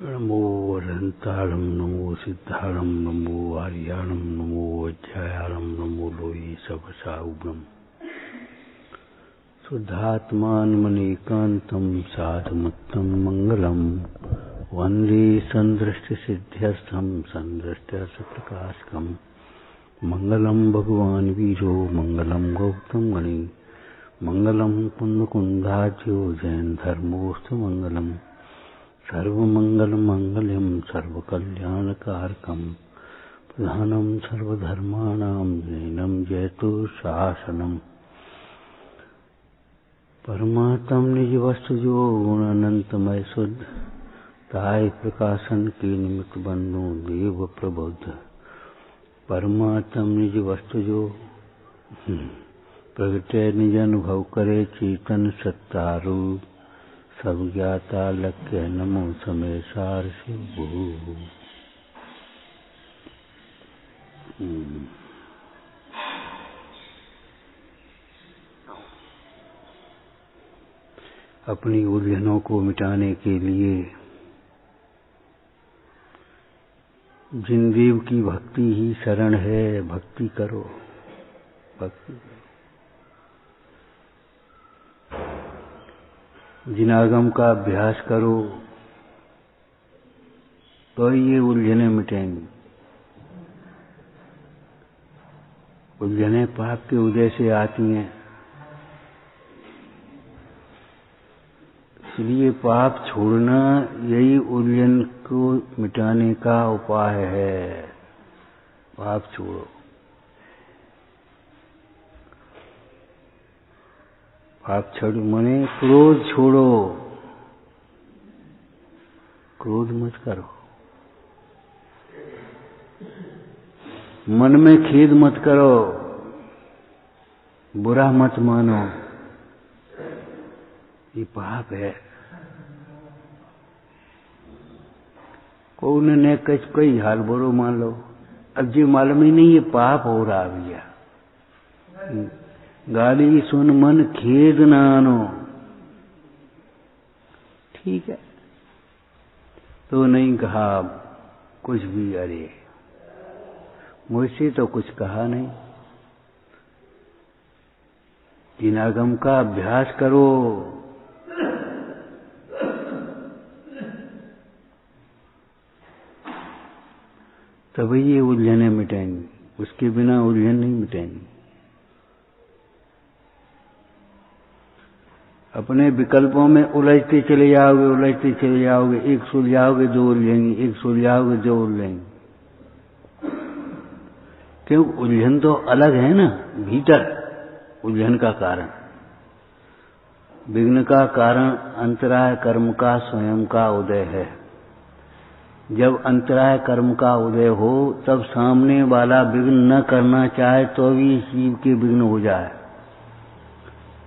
नमो वरन्तारं नमो सिद्धारं नमो आर्याणं नमो वज्रायाणं नमो लोये सवसाउग्रं शुद्धात्मानमनेकान्तं साधुमत्तं मंगलं वन्दे सन्दृष्टिसिद्ध्यर्थं सन्दृष्ट्यर्थप्रकाशकं मंगलं भगवान् वीरो मंगलं गौतम गणे मंगलं कुन्दकुन्दाज्यो जैन धर्मोऽस्तु मंगलम् सर्वमंगलमंगल्यं सर्वकल्याणकारकं प्रधानं सर्वधर्माणां नैनं जयतु शासनम् परमात्म निज वस्तु जो गुण अनंतमय शुद्ध ताय प्रकाशन के निमित्त बंधु देव प्रबुद्ध परमात्म निज वस्तु जो प्रगटे निज अनुभव करे चेतन सत्तारू सब ज्ञाता लक्ष्य नमो समय सार शिव अपनी उलझनों को मिटाने के लिए जिन देव की भक्ति ही शरण है भक्ति करो भक्ति करो। जिन आगम का अभ्यास करो तो ये उलझने मिटेंगी। उलझने पाप के उदय से आती हैं, इसलिए पाप छोड़ना यही उलझन को मिटाने का उपाय है। पाप छोड़ो, पाप छोड़ो माने क्रोध छोड़ो, क्रोध मत करो, मन में खेद मत करो, बुरा मत मानो, ये पाप है। को ने कई हाल बुरो मान लो, अब जी मालूम ही नहीं ये पाप हो रहा भैया। गाली सुन मन खेद नानो, ठीक है तो नहीं कहा कुछ भी। अरे मुझसे तो कुछ कहा नहीं। जिनागम का अभ्यास करो, तभी ये उलझने मिटेंगी, उसके बिना उलझन नहीं मिटेंगी। अपने विकल्पों में उलझते चले जाओगे, उलझते चले जाओगे, एक सुलझाओगे दो उलझेंगी, एक सुलझाओगे दो उलझेंगी। क्यों? उलझन तो अलग है ना, भीतर उलझन का कारण, विघ्न का कारण अंतराय कर्म का स्वयं का उदय है। जब अंतराय कर्म का उदय हो तब सामने वाला विघ्न न करना चाहे तो भी जीव के विघ्न हो जाए,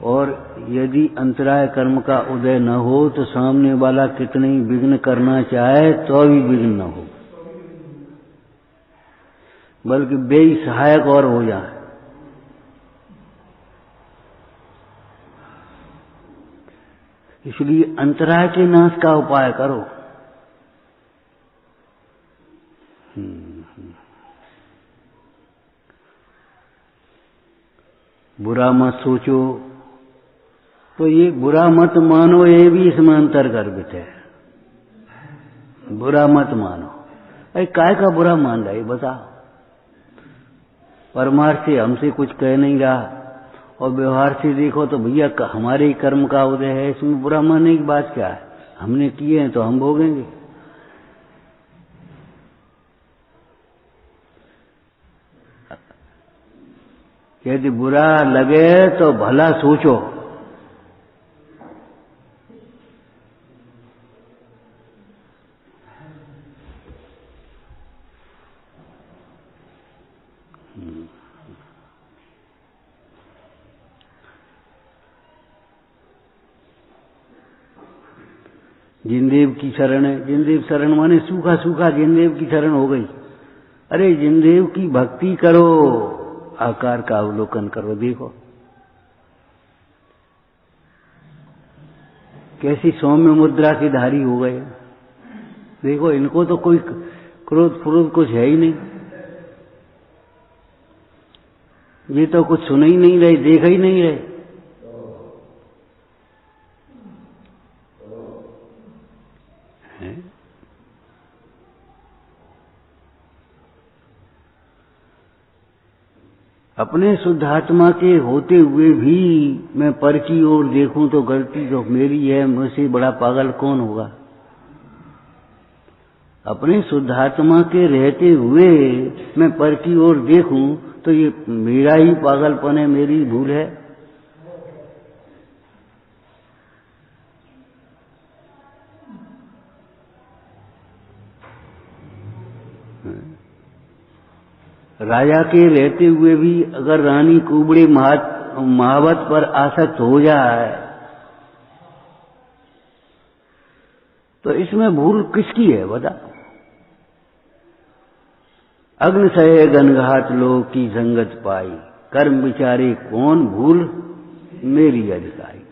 और यदि अंतराय कर्म का उदय न हो तो सामने वाला कितने ही विघ्न करना चाहे तो भी विघ्न न हो, बल्कि बेसहायक और हो जाए। इसलिए अंतराय के नाश का उपाय करो। बुरा मत सोचो, तो ये बुरा मत मानो, ये भी इसमें अंतर्गर्भित है। बुरा मत मानो, अरे काय का बुरा मान रहा है बताओ। परमार्थ से हमसे कुछ कह नहीं रहा, और व्यवहार से देखो तो भैया हमारे ही कर्म का उदय है, इसमें बुरा मानने की बात क्या है? हमने किए हैं तो हम भोगेंगे। यदि बुरा लगे तो भला सोचो। जिनदेव की शरण है, जिनदेव शरण माने सूखा सूखा जिनदेव की शरण हो गई। अरे जिनदेव की भक्ति करो, आकार का अवलोकन करो, देखो कैसी सौम्य मुद्रा के धारी हो गए। देखो इनको तो कोई क्रोध क्रोध कुछ है ही नहीं, ये तो कुछ सुन ही नहीं रहे, देख ही नहीं रहे। अपने शुद्धात्मा के होते हुए भी मैं पर की ओर देखूं तो गलती तो मेरी है, मुझसे बड़ा पागल कौन होगा। अपने शुद्धात्मा के रहते हुए मैं पर की ओर देखूं तो ये मेरा ही पागलपन है, मेरी भूल है। राजा के रहते हुए भी अगर रानी कुबड़ी महावत पर आसक्त हो जाए तो इसमें भूल किसकी है बता। अग्नि सहे गनघात लोग की संगत पाई, कर्म विचारे कौन भूल मेरी अधिकारी।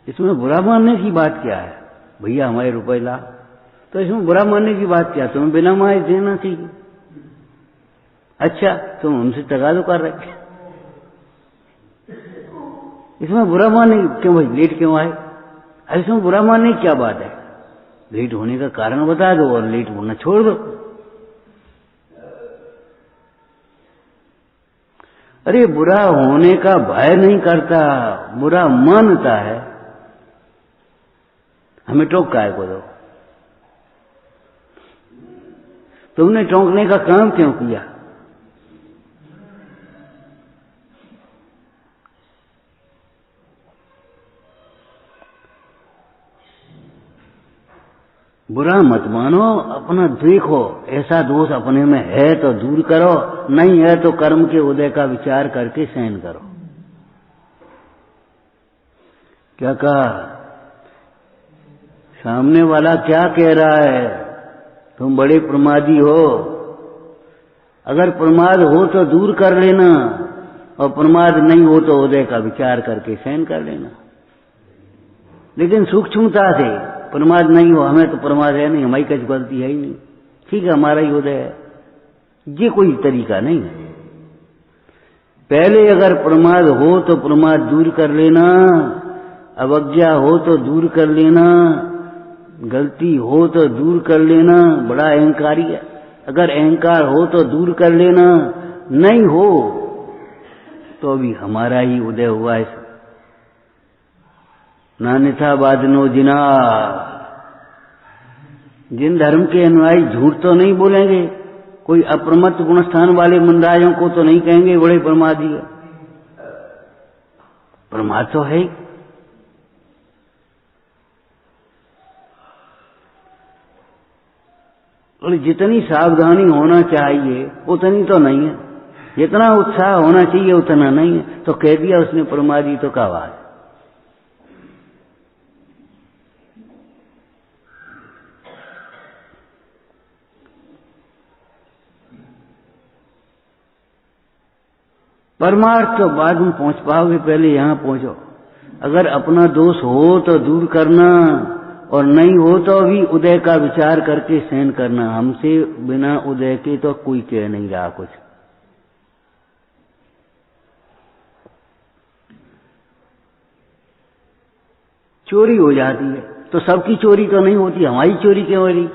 इसमें बुरा मानने की बात क्या है? भैया हमारे रुपए ला, तो इसमें बुरा मानने की बात क्या? तुम्हें बिना माए देना चाहिए। अच्छा तुम हमसे तगादा कर रहे, इसमें बुरा मानने क्यों? भाई लेट क्यों आए? इसमें बुरा मानने की क्या बात है? लेट होने का कारण बता दो और लेट होना छोड़ दो। अरे बुरा होने का भय नहीं करता, बुरा मानता है। हमें टोक काय को दो, तुमने टोकने का काम क्यों किया? बुरा मत मानो, अपना देखो, ऐसा दोष अपने में है तो दूर करो, नहीं है तो कर्म के उदय का विचार करके सहन करो। क्या कहा? सामने वाला क्या कह रहा है? तुम बड़े प्रमादी हो, अगर प्रमाद हो तो दूर कर लेना और प्रमाद नहीं हो तो उदय का विचार करके सहन कर लेना। लेकिन सूक्ष्मता से प्रमाद नहीं हो, हमें तो प्रमाद है नहीं, हमारी कुछ गलती है ही नहीं, ठीक है हमारा ही उदय है, ये कोई तरीका नहीं है। पहले अगर प्रमाद हो तो प्रमाद दूर कर लेना, अवज्ञा हो तो दूर कर लेना, गलती हो तो दूर कर लेना। बड़ा अहंकारी है, अगर अहंकार हो तो दूर कर लेना, नहीं हो तो भी हमारा ही उदय हुआ है। नान्यथा बादनो जिना, जिन धर्म के अनुयायी झूठ तो नहीं बोलेंगे, कोई अप्रमत्त गुणस्थान वाले मुंडायों को तो नहीं कहेंगे बड़े प्रमादी है। प्रमाद तो है ही। और जितनी सावधानी होना चाहिए उतनी तो नहीं है, जितना उत्साह होना चाहिए उतना नहीं है। तो कह दिया उसने प्रमादी, तो क्या बात? परमार्थ तो बाद में पहुंच पाओगे, पहले यहां पहुंचो। अगर अपना दोष हो तो दूर करना और नहीं हो तो भी उदय का विचार करके सहन करना। हमसे बिना उदय के तो कोई कह नहीं रहा कुछ। चोरी हो जाती है तो सबकी चोरी तो नहीं होती, हमारी चोरी क्यों हो रही?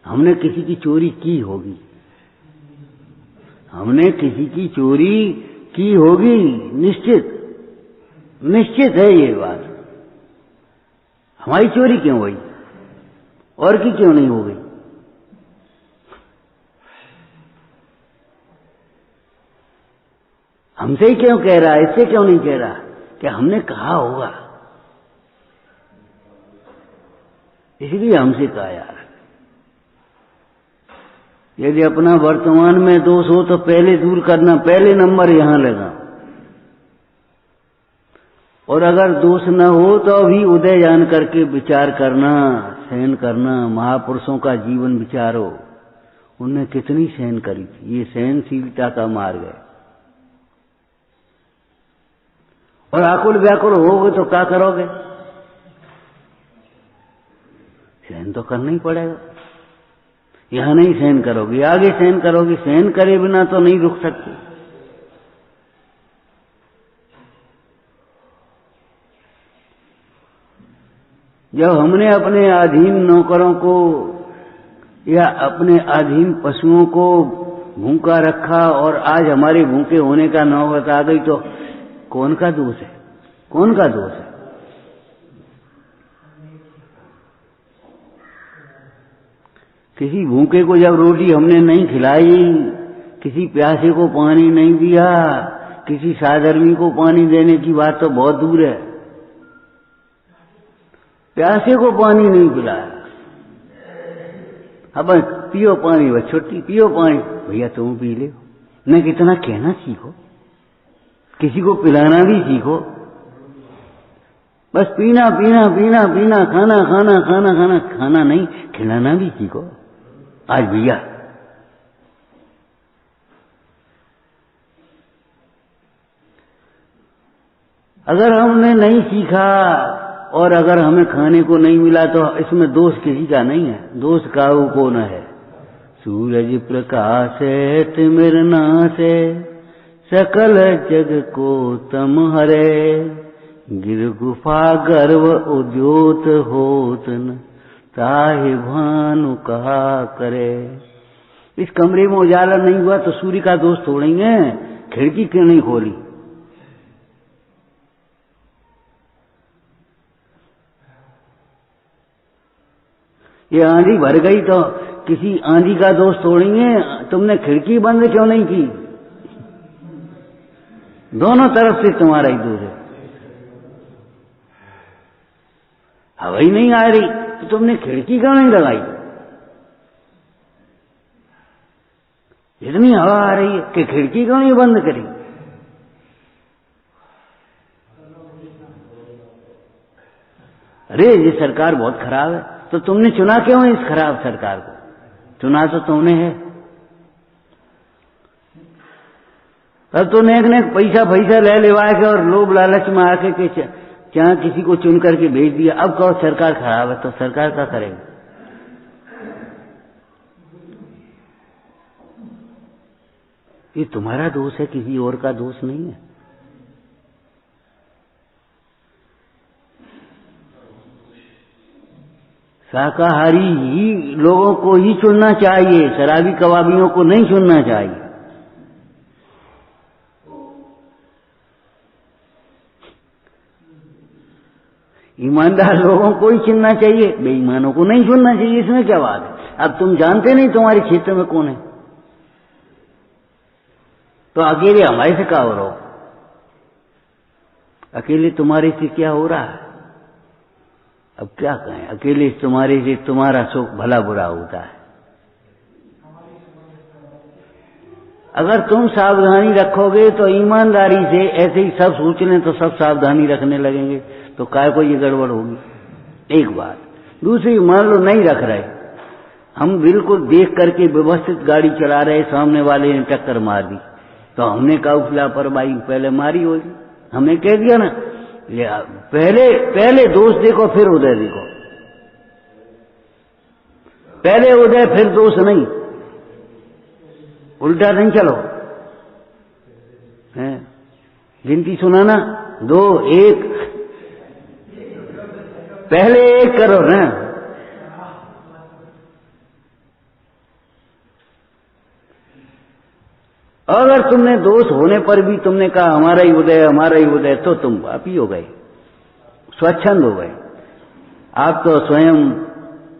हमने किसी की चोरी की होगी, हमने किसी की चोरी की होगी, निश्चित निश्चित है ये बात। हमारी चोरी क्यों हुई और की क्यों नहीं हो गई? हमसे ही क्यों कह रहा है, इससे क्यों नहीं कह रहा कि हमने कहा होगा, इसलिए हमसे कहा। यार यदि अपना वर्तमान में दोष हो तो पहले दूर करना, पहले नंबर यहां लगा। और अगर दोष न हो तो भी उदय जान करके विचार करना, सहन करना। महापुरुषों का जीवन विचारो, उनने कितनी सहन करी थी। ये सहनशीलता का मार्ग है। और आकुल व्याकुल होगे तो क्या करोगे? सहन तो करना ही पड़ेगा। यहां नहीं सहन करोगे, आगे सहन करोगे। सहन करे बिना तो नहीं रुक सकते। जब हमने अपने अधीन नौकरों को या अपने अधीन पशुओं को भूखा रखा और आज हमारे भूखे होने का नौबत आ गई, तो कौन का दोष है? कौन का दोष है? किसी भूखे को जब रोटी हमने नहीं खिलाई, किसी प्यासे को पानी नहीं दिया, किसी साधर्मी को पानी देने की बात तो बहुत दूर है। प्यासे को पानी नहीं पिलाया। अब पियो पानी, बस छुट्टी, पियो पानी, भैया तुम पी ले। न कितना कहना सीखो, किसी को पिलाना भी सीखो। बस पीना पीना पीना पीना, खाना खाना खाना खाना, खाना नहीं खिलाना भी सीखो। आज भैया अगर हमने नहीं सीखा और अगर हमें खाने को नहीं मिला तो इसमें दोष किसी का नहीं है। दोष काऊ को न है। सूरज प्रकाश है तिमिर नासे, सकल जग को तम हरे। गिर गुफा गर्व उद्योत होत न, ताहि भानु कहा करे। इस कमरे में उजाला नहीं हुआ तो सूर्य का दोष तोड़ेंगे। खिड़की क्यों नहीं खोली? ये आंधी भर गई तो किसी आंधी का दोष तोड़ेंगे। तुमने खिड़की बंद क्यों नहीं की? दोनों तरफ से तुम्हारा ही दोष है। हवा ही नहीं आ रही तो तुमने खिड़की क्यों नहीं लगाई? इतनी हवा आ रही है कि खिड़की क्यों नहीं बंद करी? अरे ये सरकार बहुत खराब है। तो तुमने चुना क्यों है इस खराब सरकार को? चुना तो तुमने है। अब तो नेक नेक पैसा ले लेवा के और लोभ लालच में आके के क्या किसी को चुन करके भेज दिया। अब कहो सरकार खराब है, तो सरकार क्या करेगी? ये तुम्हारा दोष है, किसी और का दोष नहीं है। शाकाहारी ही लोगों को ही चुनना चाहिए, शराबी कबाबियों को नहीं चुनना चाहिए। ईमानदार लोगों को ही चुनना चाहिए, बेईमानों को नहीं चुनना चाहिए। इसमें क्या बात है? अब तुम जानते नहीं तुम्हारे क्षेत्र में कौन है, तो अकेले हमारे से क्या हो रहा हो? अकेले तुम्हारे से क्या हो रहा है? अब क्या कहें? अकेले तुम्हारे से तुम्हारा सुख भला बुरा होता है। अगर तुम सावधानी रखोगे तो ईमानदारी से, ऐसे ही सब सोच लें तो सब सावधानी रखने लगेंगे, तो काय को ये गड़बड़ होगी? एक बात। दूसरी, मान लो नहीं रख रहे, हम बिल्कुल देख करके व्यवस्थित गाड़ी चला रहे, सामने वाले ने टक्कर मार दी, तो हमने कहा लापरवाही पहले मारी होगी। हमने कह दिया ना, पहले दोष देखो फिर उदय देखो। पहले उदय फिर दोष नहीं, उल्टा नहीं चलो। है गिनती सुनाना, 2 1, पहले 1 करो ना। अगर तुमने दोष होने पर भी तुमने कहा हमारा ही उदय, तो तुम पापी हो गए, स्वच्छंद हो गए। आप तो स्वयं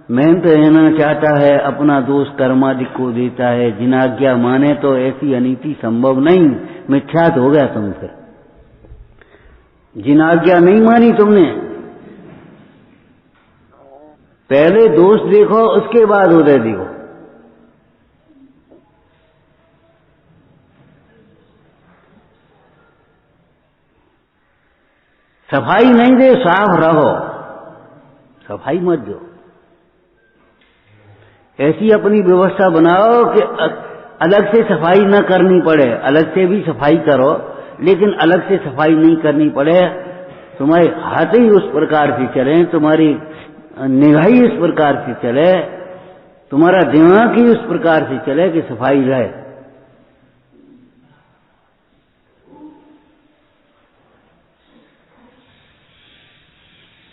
मेहनत रहना चाहता है, अपना दोष कर्मादि को देता है, जिनाज्ञा माने तो ऐसी अनीति संभव नहीं। मिथ्यात हो गया तुम फिर। जिनाज्ञा नहीं मानी तुमने, पहले दोष देखो उसके बाद उदय देखो। सफाई नहीं दे, साफ रहो, सफाई मत दो। ऐसी अपनी व्यवस्था बनाओ कि अलग से सफाई न करनी पड़े। अलग से भी सफाई करो, लेकिन अलग से सफाई नहीं करनी पड़े। तुम्हारे हाथ ही उस प्रकार से चले, तुम्हारी निगाह ही उस प्रकार से चले, तुम्हारा दिमाग ही उस प्रकार से चले कि सफाई रहे।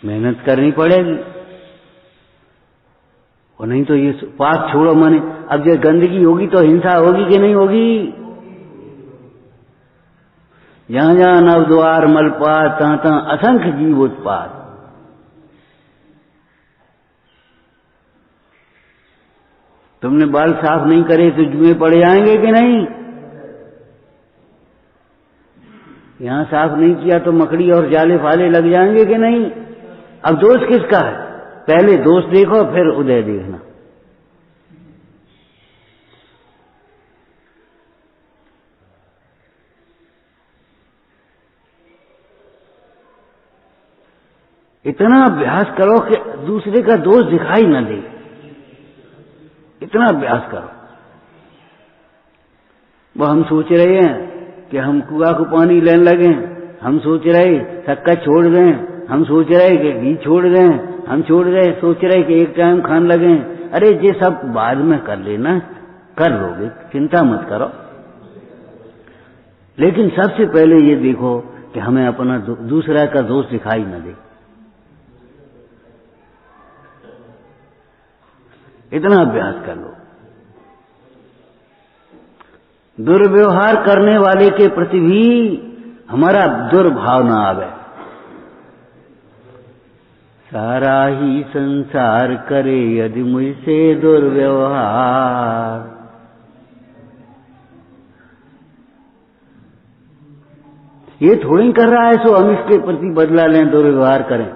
मेहनत करनी पड़ेगी, और नहीं तो ये पाप छोड़ो माने। अब जब गंदगी होगी तो हिंसा होगी कि नहीं होगी? जहां जहां नवद्वार मलपात, तहां तहां असंख्य जीव उत्पात। तुमने बाल साफ नहीं करे तो जुए पड़ जाएंगे कि नहीं? यहां साफ नहीं किया तो मकड़ी और जाले फाले लग जाएंगे कि नहीं? अब दोष किसका है? पहले दोष देखो, फिर उदय देखना। इतना अभ्यास करो कि दूसरे का दोष दिखाई न दे। इतना अभ्यास करो। वो हम सोच रहे हैं कि हम कुआं को पानी लेने लगे, हम सोच रहे सक्का छोड़ दें, हम सोच रहे कि घी छोड़ दें, हम छोड़ रहे सोच रहे कि एक टाइम खाने लगे। अरे ये सब बाद में कर लेना, कर लोगे, चिंता मत करो। लेकिन सबसे पहले ये देखो कि हमें अपना दूसरा का दोष दिखाई न दे। इतना अभ्यास कर लो। दुर्व्यवहार करने वाले के प्रति भी हमारा दुर्भाव न आवे। सारा ही संसार करे यदि मुझसे दुर्व्यवहार। ये थोड़ी कर रहा है सो हम इसके प्रति बदला लें, दुर्व्यवहार करें।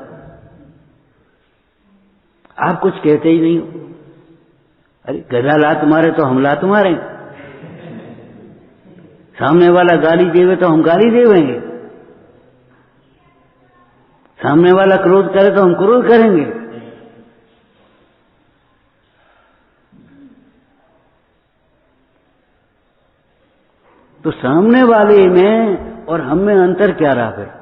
आप कुछ कहते ही नहीं हो। अरे गधा लात मारे तो हम लात मारें, सामने वाला गाली देवे तो हम गाली देवेंगे, सामने वाला क्रोध करे तो हम क्रोध करेंगे। तो सामने वाले में और हम में अंतर क्या रहा है?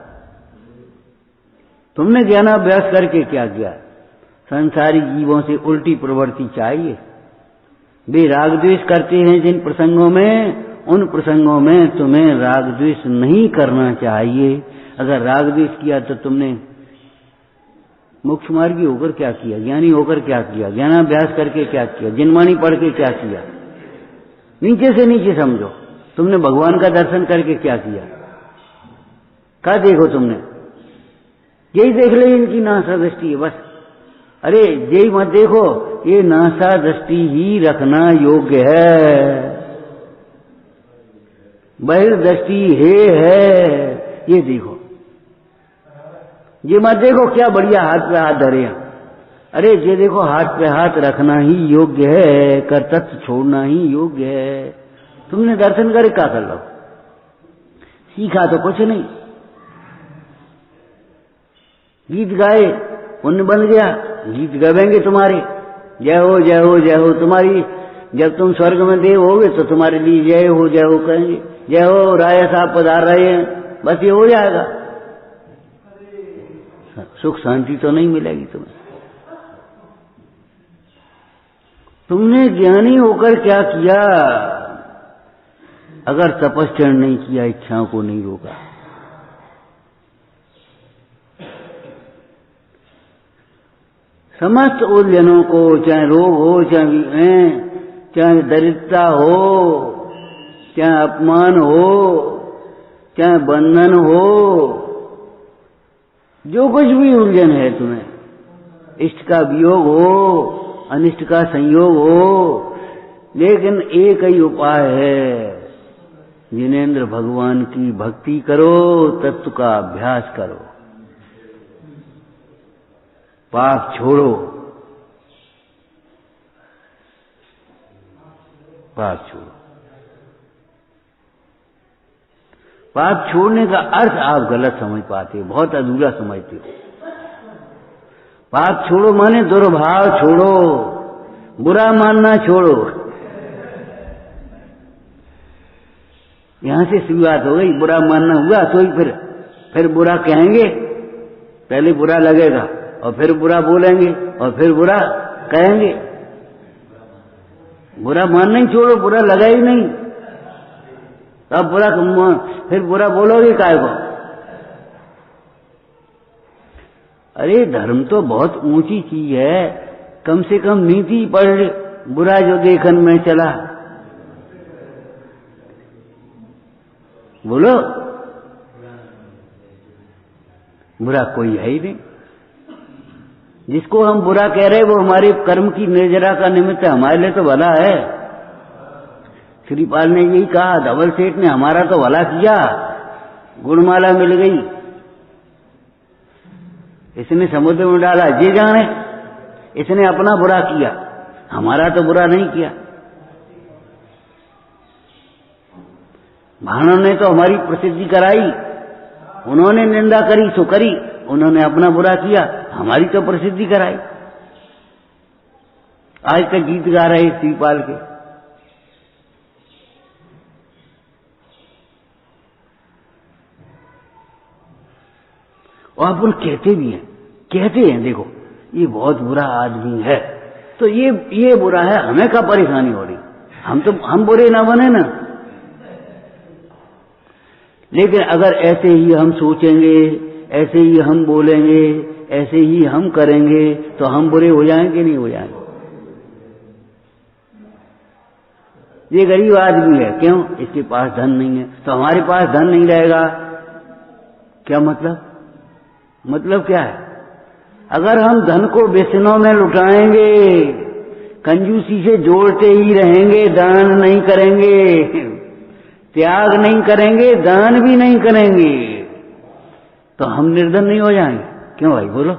तुमने ज्ञानाभ्यास करके क्या किया? संसारी जीवों से उल्टी प्रवृत्ति चाहिए। वे राग द्वेष करते हैं जिन प्रसंगों में, उन प्रसंगों में तुम्हें राग द्वेष नहीं करना चाहिए। अगर राग द्वेष किया तो तुमने मोक्ष मार्गी होकर क्या किया? ज्ञानी होकर क्या किया? ज्ञानाभ्यास करके क्या किया? जिनवाणी पढ़ के क्या किया? नीचे से नीचे समझो, तुमने भगवान का दर्शन करके क्या किया? क्या देखो तुमने? यही देख ले, इनकी नासा दृष्टि है बस। अरे यही मत देखो, ये नासा दृष्टि ही रखना योग्य है। बहिर्दृष्टि है, ये देखो। ये मत देखो क्या बढ़िया हाथ पे हाथ धरे हैं। अरे ये देखो, हाथ पे हाथ रखना ही योग्य है, कर्तव्य छोड़ना ही योग्य है। तुमने दर्शन करे क्या कर लो? सीखा तो कुछ नहीं। गीत गाए, पुण्य बन गया, गीत गावेंगे तुम्हारे, जय हो जय हो जय हो। तुम्हारी जब तुम स्वर्ग में देव होगे तो तुम्हारे लिए जय हो कहेंगे। जय हो राय साहब पधार रहे हैं, बस ये हो जाएगा। सुख शांति तो नहीं मिलेगी तुम्हें। तुमने ज्ञानी होकर क्या किया? अगर तपस्या नहीं किया, इच्छाओं को नहीं रोका, समस्त उलझनों को, चाहे रोग हो, चाहे दरिद्रता हो, चाहे अपमान हो, चाहे बंधन हो, जो कुछ भी उलझन है तुम्हें, इष्ट का वियोग हो, अनिष्ट का संयोग हो, लेकिन एक ही उपाय है। जिनेंद्र भगवान की भक्ति करो, तत्व का अभ्यास करो, पाप छोड़ो, पाप छोड़ो। पाप छोड़ने का अर्थ आप गलत समझ पाते हो, बहुत अधूरा समझते हो। पाप छोड़ो माने दुर्भाव छोड़ो, बुरा मानना छोड़ो। यहां से शुरुआत हो गई, बुरा मानना हुआ तो ही फिर बुरा कहेंगे, पहले बुरा लगेगा और फिर बुरा बोलेंगे और फिर बुरा कहेंगे। बुरा मानना ही छोड़ो, बुरा लगा ही नहीं, तब बुरा फिर बुरा बोलोगे काय को? अरे धर्म तो बहुत ऊंची चीज है, कम से कम नीति पढ़, बुरा जो देखन में चला। बोलो, बुरा कोई है ही नहीं। जिसको हम बुरा कह रहे वो हमारे कर्म की निर्जरा का निमित्त है, हमारे लिए तो भला है। श्रीपाल ने यही कहा, धवल सेठ ने हमारा तो भला किया, गुणमाला मिल गई, इसने समुद्र में डाला जे जाने, इसने अपना बुरा किया, हमारा तो बुरा नहीं किया। भाणों ने तो हमारी प्रसिद्धि कराई, उन्होंने निंदा करी सो करी, उन्होंने अपना बुरा किया, हमारी तो प्रसिद्धि कराई। आज तक गीत गा रहे श्रीपाल के। और अपन कहते भी हैं, देखो ये बहुत बुरा आदमी है, तो ये बुरा है, हमें क्या परेशानी हो रही, हम बुरे ना बने ना। लेकिन अगर ऐसे ही हम सोचेंगे, ऐसे ही हम बोलेंगे, ऐसे ही हम करेंगे, तो हम बुरे हो जाएंगे नहीं हो जाएंगे। ये गरीब आदमी है, क्यों? इसके पास धन नहीं है, तो हमारे पास धन नहीं रहेगा, क्या मतलब क्या है? अगर हम धन को व्यसनों में लुटाएंगे, कंजूसी से जोड़ते ही रहेंगे, दान नहीं करेंगे, त्याग नहीं करेंगे, दान भी नहीं करेंगे, तो हम निर्धन नहीं हो जाएंगे? क्यों भाई बोलो?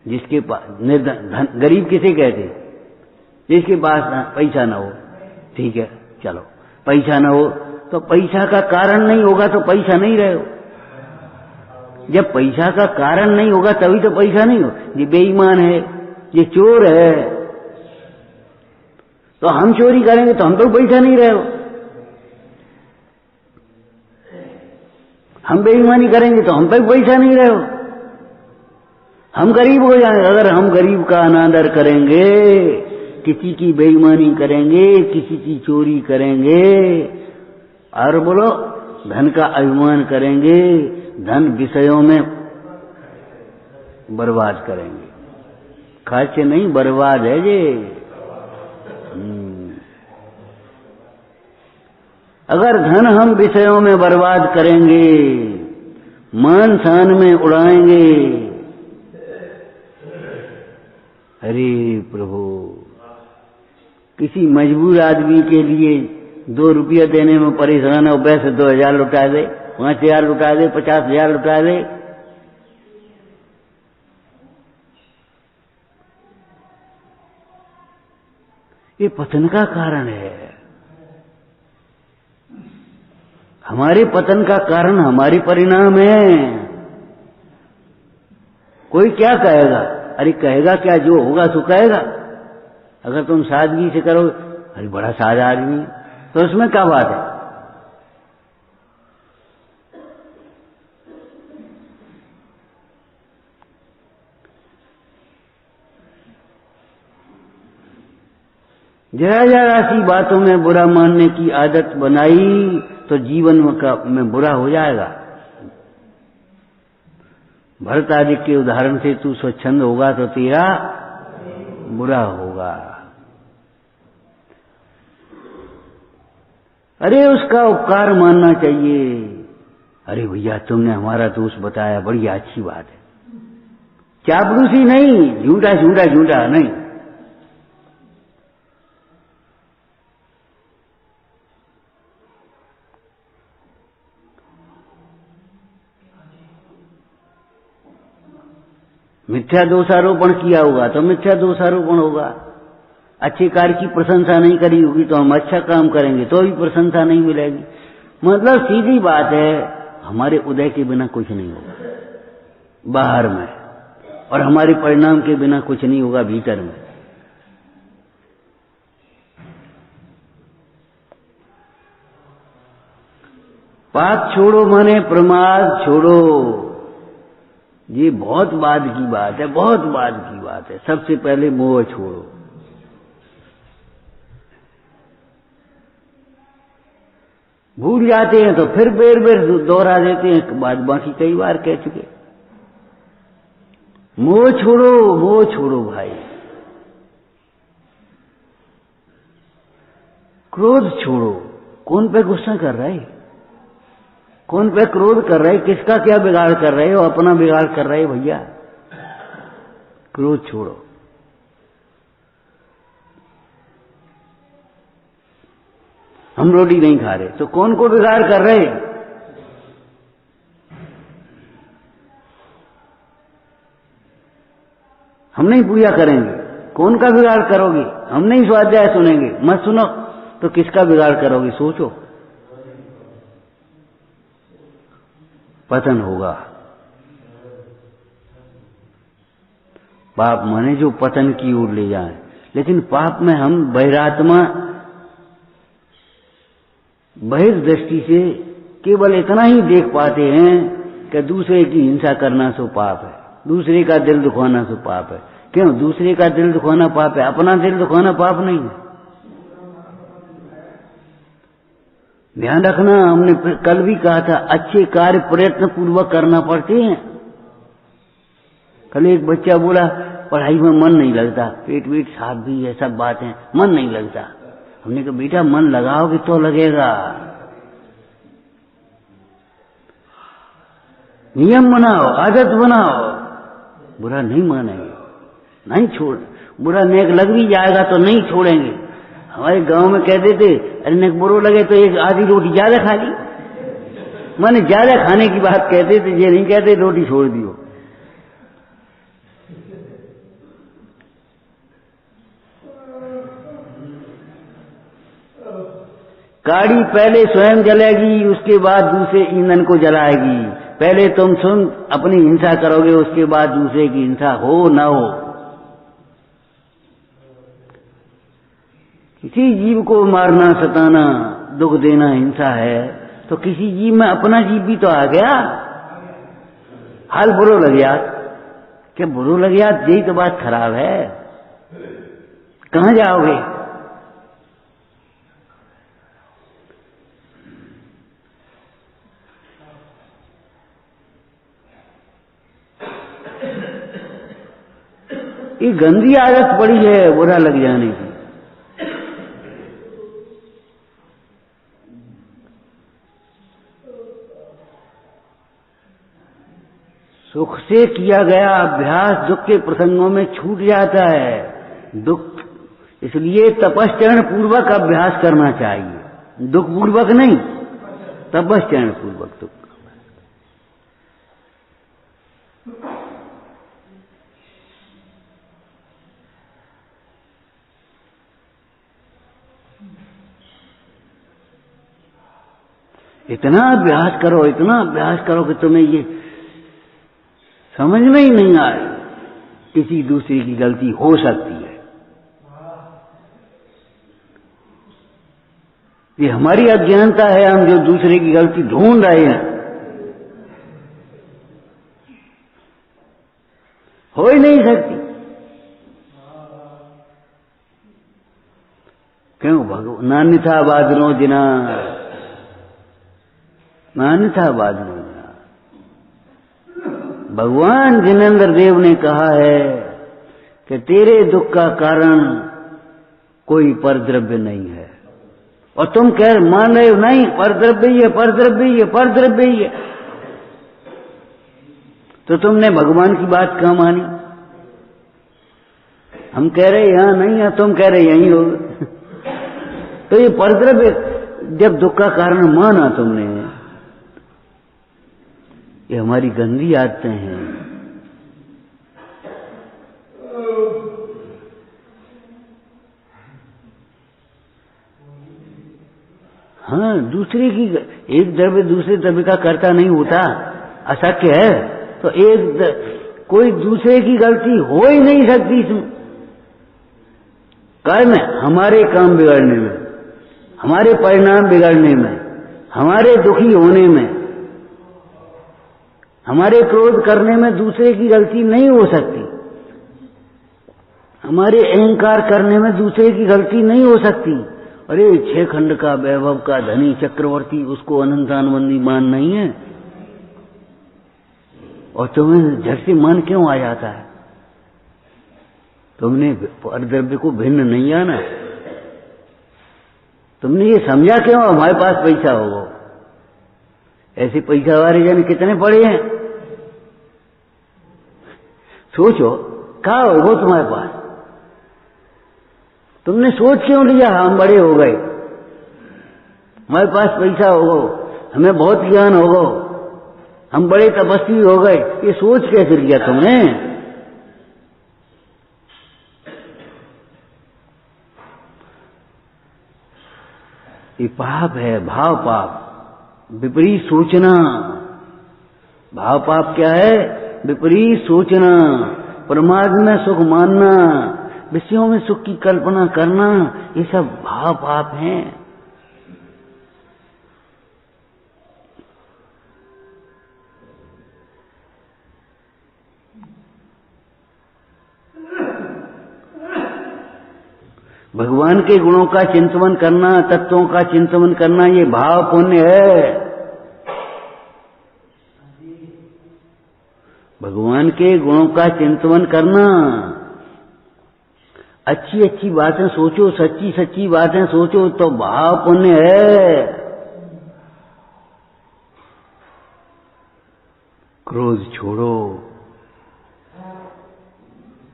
जिसके पास निर्धन, गरीब किसे कहते? जिसके पास पैसा ना हो, ठीक है चलो, पैसा ना हो तो पैसा का कारण नहीं होगा तो पैसा नहीं रहे हो। जब पैसा का कारण नहीं होगा तभी तो पैसा नहीं हो। ये बेईमान है, ये चोर है, तो हम चोरी करेंगे तो हम तो पैसा नहीं रहे हो। हम बेईमानी करेंगे तो हम पे पैसा नहीं रहे हो। हम गरीब हो जाएंगे अगर हम गरीब का अनादर करेंगे, किसी की बेईमानी करेंगे, किसी की चोरी करेंगे, और बोलो धन का अभिमान करेंगे, धन विषयों में बर्बाद करेंगे। खर्च नहीं, बर्बाद है ये। अगर धन हम विषयों में बर्बाद करेंगे, मान शान में उड़ाएंगे, अरे प्रभु, किसी मजबूर आदमी के लिए 2 रुपया देने में परेशान हो, वैसे 2000 लुटा दे, 5000 लुटा दे, 50,000 लुटा दे। ये पतन का कारण है। हमारे पतन का कारण हमारे परिणाम है। कोई क्या कहेगा? अरे कहेगा क्या, जो होगा सो कहेगा। अगर तुम सादगी से करो, अरे बड़ा सादा आदमी, तो उसमें क्या बात है? जरा सी बातों में बुरा मानने की आदत बनाई तो जीवन में बुरा हो जाएगा। भरत आदि के उदाहरण से तू स्वच्छंद होगा तो तेरा बुरा होगा। अरे उसका उपकार मानना चाहिए। अरे भैया तुमने हमारा दोस्त बताया, बड़ी अच्छी बात है। चापलूसी नहीं, झूठा नहीं। मिथ्या दोषारोपण किया होगा तो मिथ्या दोषारोपण होगा। अच्छे कार्य की प्रशंसा नहीं करी होगी तो हम अच्छा काम करेंगे तो भी प्रशंसा नहीं मिलेगी। मतलब सीधी बात है, हमारे उदय के बिना कुछ नहीं होगा बाहर में, और हमारे परिणाम के बिना कुछ नहीं होगा भीतर में। पाप छोड़ो माने प्रमाद छोड़ो। ये बहुत बाद की बात है, बहुत बाद की बात है। सबसे पहले मोह छोड़ो। भूल जाते हैं तो फिर बेर बेर दोहरा देते हैं, बात बाकी कई बार कह चुके। मोह छोड़ो, मोह छोड़ो भाई। क्रोध छोड़ो। कौन पे गुस्सा कर रहा है, कौन पे क्रोध कर रहे, किसका क्या बिगाड़ कर रहे हो? अपना बिगाड़ कर रहे भैया। क्रोध छोड़ो। हम रोटी नहीं खा रहे तो कौन को बिगाड़ कर रहे? हम नहीं पूजा करेंगे, कौन का बिगाड़ करोगे? हम नहीं स्वाध्याय सुनेंगे, मत सुनो तो किसका बिगाड़ करोगे? सोचो, पतन होगा। पाप माने जो पतन की ओर ले जाए। लेकिन पाप में हम बहिरात्मा बहिर्दृष्टि से केवल इतना ही देख पाते हैं कि दूसरे की हिंसा करना सो पाप है, दूसरे का दिल दुखाना सो पाप है। क्यों? दूसरे का दिल दुखाना पाप है, अपना दिल दुखाना पाप नहीं है। ध्यान रखना, हमने कल भी कहा था, अच्छे कार्य प्रयत्न पूर्वक करना पड़ते हैं। कल एक बच्चा बोला पढ़ाई में मन नहीं लगता, पेट वेट साफ भी है, सब बातें, मन नहीं लगता। हमने कहा बेटा मन लगाओगे तो लगेगा। नियम बनाओ, आदत बनाओ। बुरा नहीं मानेंगे, नहीं छोड़। बुरा नेक लग भी जाएगा तो नहीं छोड़ेंगे। हमारे गांव में कहते थे, अरे नेक बुरो लगे तो एक आधी रोटी ज्यादा खा ली। माने ज्यादा खाने की बात कहते थे, ये नहीं कहते रोटी छोड़ दियो। गाड़ी पहले स्वयं जलेगी, उसके बाद दूसरे ईंधन को जलाएगी। पहले तुम स्वयं अपनी हिंसा करोगे, उसके बाद दूसरे की हिंसा हो न हो। किसी जीव को मारना, सताना, दुख देना हिंसा है, तो किसी जीव में अपना जीव भी तो आ गया। हाल बुरो लग गया, क्या बुरो लग गया? यही तो बात खराब है। कहां जाओगे? ये गंदी आदत पड़ी है बुरा लग जाने की। सुख से किया गया अभ्यास दुख के प्रसंगों में छूट जाता है। दुख इसलिए तपश्चरण पूर्वक अभ्यास करना चाहिए, दुख पूर्वक नहीं, तपश्चरण पूर्वक। दुख इतना अभ्यास करो, इतना अभ्यास करो कि तुम्हें ये समझ में ही नहीं आए किसी दूसरे की गलती हो सकती है। ये हमारी अज्ञानता है, हम जो दूसरे की गलती ढूंढ रहे हैं। हो ही नहीं सकती। क्यों? भगवान नान्यथा बादनो जिना, नान्यथा बादनो जिना। भगवान जिनेन्द्र देव ने कहा है कि तेरे दुख का कारण कोई परद्रव्य नहीं है, और तुम कह मान रहे हो नहीं परद्रव्य ही है, परद्रव्य ही है, परद्रव्य ही है। तो तुमने भगवान की बात कहाँ मानी? हम कह रहे यहां नहीं है, तुम कह रहे यहीं हो। तो ये परद्रव्य जब दुख का कारण माना तुमने, ये हमारी गंदी आदतें हैं। हाँ, दूसरे की, एक द्रव्य दूसरे द्रव्य का कर्ता नहीं होता, अशक्य है। तो कोई दूसरे की गलती हो ही नहीं सकती इसमें। कर्म हमारे काम बिगड़ने में, हमारे परिणाम बिगड़ने में, हमारे दुखी होने में, हमारे क्रोध करने में दूसरे की गलती नहीं हो सकती, हमारे अहंकार करने में दूसरे की गलती नहीं हो सकती। अरे 6 खंड का वैभव का धनी चक्रवर्ती, उसको अनंतानबंदी मान नहीं है, और तुम्हें झट से मन क्यों आ जाता है? तुमने परद्रव्य को भिन्न नहीं आना, तुमने ये समझा क्यों हमारे पास पैसा होगा? ऐसे पैसा वाले जन कितने पड़े हैं? सोचो क्या होगा तुम्हारे पास? तुमने सोच क्यों लिया हम बड़े हो गए, हमारे पास पैसा होगा, हमें बहुत ज्ञान होगा, हम बड़े तपस्वी हो गए? ये सोच कैसे लिया तुमने? ये पाप है, भाव पाप, विपरीत सोचना। भाव पाप क्या है? विपरीत सोचना, प्रमाद में सुख मानना, विषयों में सुख की कल्पना करना, ये सब भाव पाप हैं। भगवान के गुणों का चिंतन करना, तत्वों का चिंतन करना, ये भाव पुण्य है। भगवान के गुणों का चिंतन करना, अच्छी अच्छी बातें सोचो, सच्ची सच्ची बातें सोचो, तो भाव पुण्य है। क्रोध छोड़ो,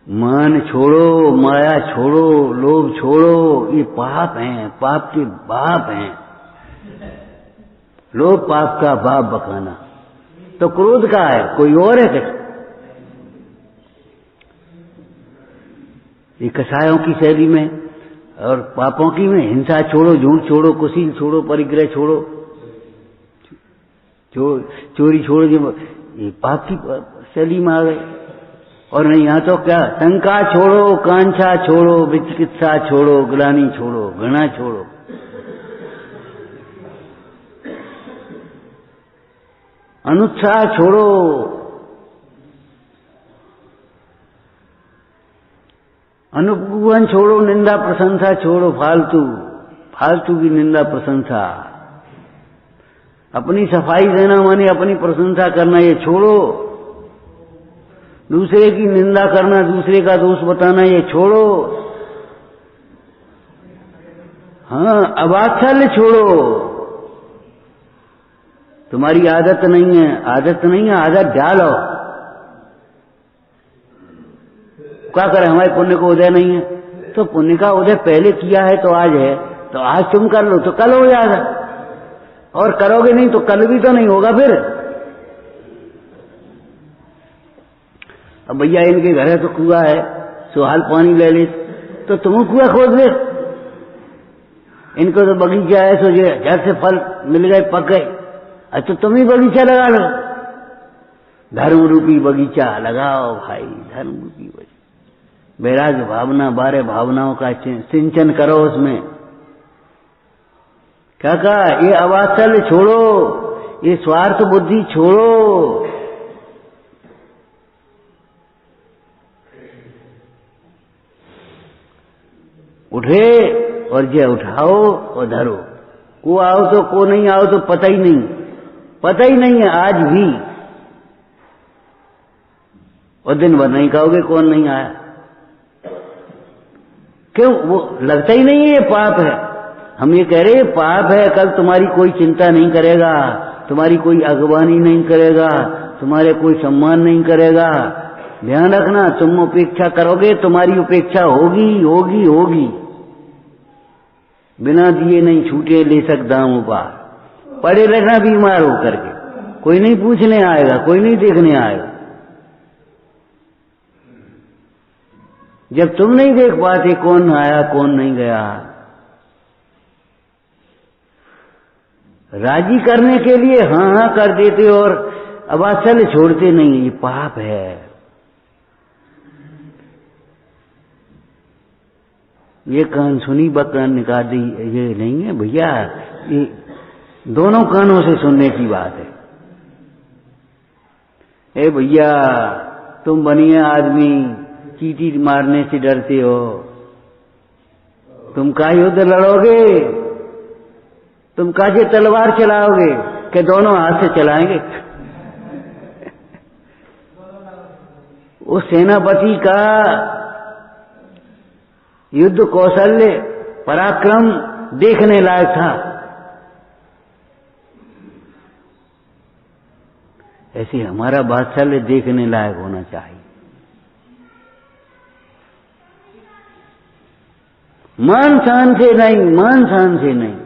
मान छोड़ो, माया छोड़ो, लोभ छोड़ो, ये पाप हैं, पाप के बाप हैं। लोभ पाप का बाप बकाना। तो क्रोध का है, कोई और है क्या? ये कसायों की शैली में और पापों की में हिंसा छोड़ो, झूठ छोड़ो, कुशील छोड़ो, परिग्रह छोड़ो, चोरी छोड़ो, ये पाप की शैली में आ गए। और नहीं यहाँ तो क्या, शंका छोड़ो, कांक्षा छोड़ो, विचिकित्सा छोड़ो, ग्लानि छोड़ो, घृणा छोड़ो। अनुत्साह छोड़ो, अनुपवन छोड़ो, निंदा प्रशंसा छोड़ो, फालतू की निंदा प्रशंसा। अपनी सफाई देना माने अपनी प्रशंसा करना, ये छोड़ो। दूसरे की निंदा करना, दूसरे का दोष बताना, ये छोड़ो। हाँ, अवात्सल्य छोड़ो। तुम्हारी आदत नहीं है, आदत डालो। क्या करे, हमारे पुण्य को उदय नहीं है, तो पुण्य का उदय पहले किया है तो आज है, तो आज तुम कर लो तो कल हो जाएगा, और करोगे नहीं तो कल भी तो नहीं होगा। फिर अब भैया इनके घर है तो कुआं है, सुहाल पानी ले ले, तो तुम कुआं खोद ले। इनको तो बगीचा है, सो झट से फल मिल गए, पक गए, अच्छा तो तुम ही बगीचा लगा लो। धर्म रूपी बगीचा लगाओ भाई, धर्म रूपी बगीचा। वैराग्य भावना, 12 भावनाओं का सिंचन करो उसमें। क्या कहा? ये अवात्सल्य छोड़ो, ये स्वार्थ बुद्धि छोड़ो। उठे और जे उठाओ और धरो। को आओ तो को नहीं आओ तो पता ही नहीं है आज भी। और दिन भर नहीं कहोगे कौन नहीं आया। क्यों? वो लगता ही नहीं है, ये पाप है। हम ये कह रहे हैं पाप है, कल तुम्हारी कोई चिंता नहीं करेगा, तुम्हारी कोई अगवानी नहीं करेगा, तुम्हारे कोई सम्मान नहीं करेगा। ध्यान रखना, तुम उपेक्षा करोगे, तुम्हारी उपेक्षा होगी। बिना दिए नहीं छूटे ले सकता हूं पार। पड़े रहना बीमार होकर के, कोई नहीं पूछने आएगा, कोई नहीं देखने आएगा। जब तुम नहीं देख पाते कौन आया कौन नहीं गया, राजी करने के लिए हाँ कर देते और अवात्सल्य छोड़ते नहीं, ये पाप है। ये कान सुनी बकान निकाल दी, ये नहीं है भैया। दोनों कानों से सुनने की बात है। ए भैया, तुम बनिए आदमी, चींटी मारने से डरते हो, तुम का युद्ध लड़ोगे, तुम कासे तलवार चलाओगे, कि दोनों हाथ से चलाएंगे। उस सेनापति का युद्ध कौशल्य पराक्रम देखने लायक था। ऐसे हमारा वात्सल्य देखने लायक होना चाहिए। मान शान से नहीं, मान शान से नहीं।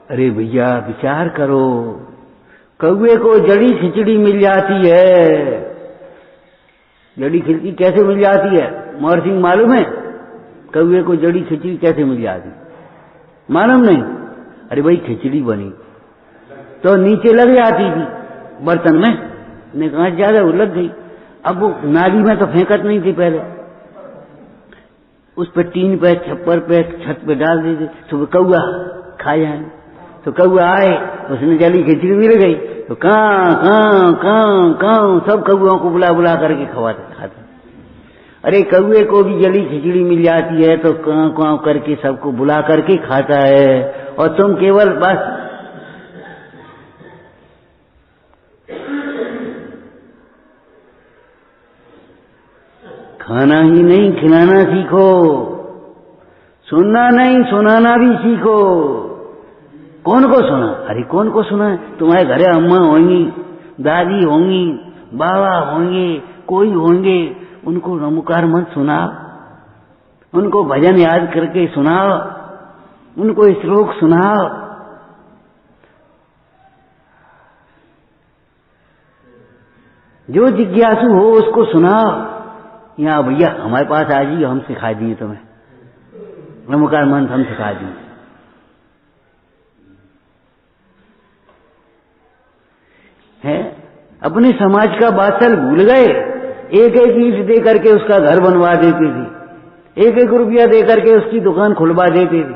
अरे भैया विचार करो, कौवे को जड़ी खिचड़ी मिल जाती है। जड़ी खिचड़ी कैसे मिल जाती है मोहर सिंह मालूम है? कौवे को जड़ी खिचड़ी कैसे मिल जाती मालूम नहीं? अरे भाई खिचड़ी बनी तो नीचे लग जाती थी बर्तन में, ने कहा ज्यादा वो लग गई। अब वो नाली में तो फेंकत नहीं थी पहले, उस पर टीन पे, छप्पर पे, छत पे डाल देते, सुबह कौआ खा जाए। तो कौआ आए, उसने जली खिचड़ी मिल गई तो कां सब कौओं को बुला बुला करके खवाते खाते। अरे कौए को भी जली खिचड़ी मिल जाती है तो कां कां करके सबको बुला करके खाता है, और तुम केवल बस खाना ही नहीं खिलाना सीखो, सुनना नहीं सुनाना भी सीखो। कौन को सुना? अरे कौन को सुना है? तुम्हारे घरे अम्मा होंगी, दादी होंगी, बाबा होंगे, कोई होंगे, उनको नमकार मत सुनाओ, उनको भजन याद करके सुनाओ, उनको श्लोक सुनाओ। जो जिज्ञासु हो उसको सुनाओ। यहाँ भैया हमारे पास आ जाइए, हम सिखा दिए तुम्हें नमकार मंत्र, हम सिखा दिए। है अपने समाज का बादशाह भूल गए। एक एक ईंट दे करके उसका घर बनवा देती थी, एक एक रुपया दे करके उसकी दुकान खुलवा देती थी।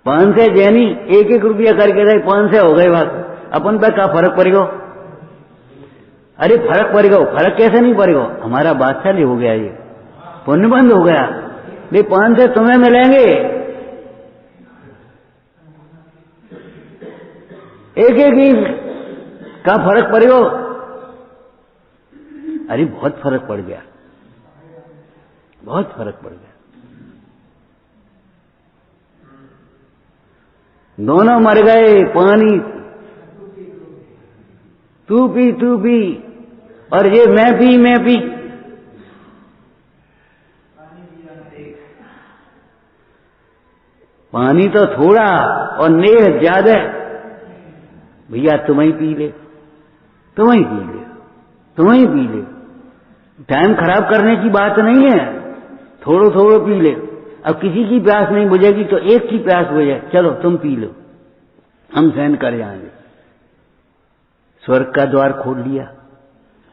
500 जैनी एक एक रुपया करके रहे, 500 हो गए बात, अपन पे क्या फर्क पड़ेगा? अरे फर्क पड़ेगा, फर्क कैसे नहीं पड़ेगा? हमारा बादशाह हो गया, ये पुण्य बंद हो गया। ये 500 तुम्हें मिलेंगे, एक एक ईंट का फर्क पड़ेगा। अरे बहुत फर्क पड़ गया, बहुत फर्क पड़ गया। दोनों मर गए। पानी तू पी और ये मैं पी। पानी तो थोड़ा और नेह ज्यादा। भैया तुम्हें पी ले, तुम्हें पी ले। टाइम खराब करने की बात नहीं है, थोड़ो थोड़ो पी ले। अब किसी की प्यास नहीं बुझेगी तो एक की प्यास बुझे, चलो तुम पी लो, हम सहन कर जाएंगे। स्वर्ग का द्वार खोल लिया।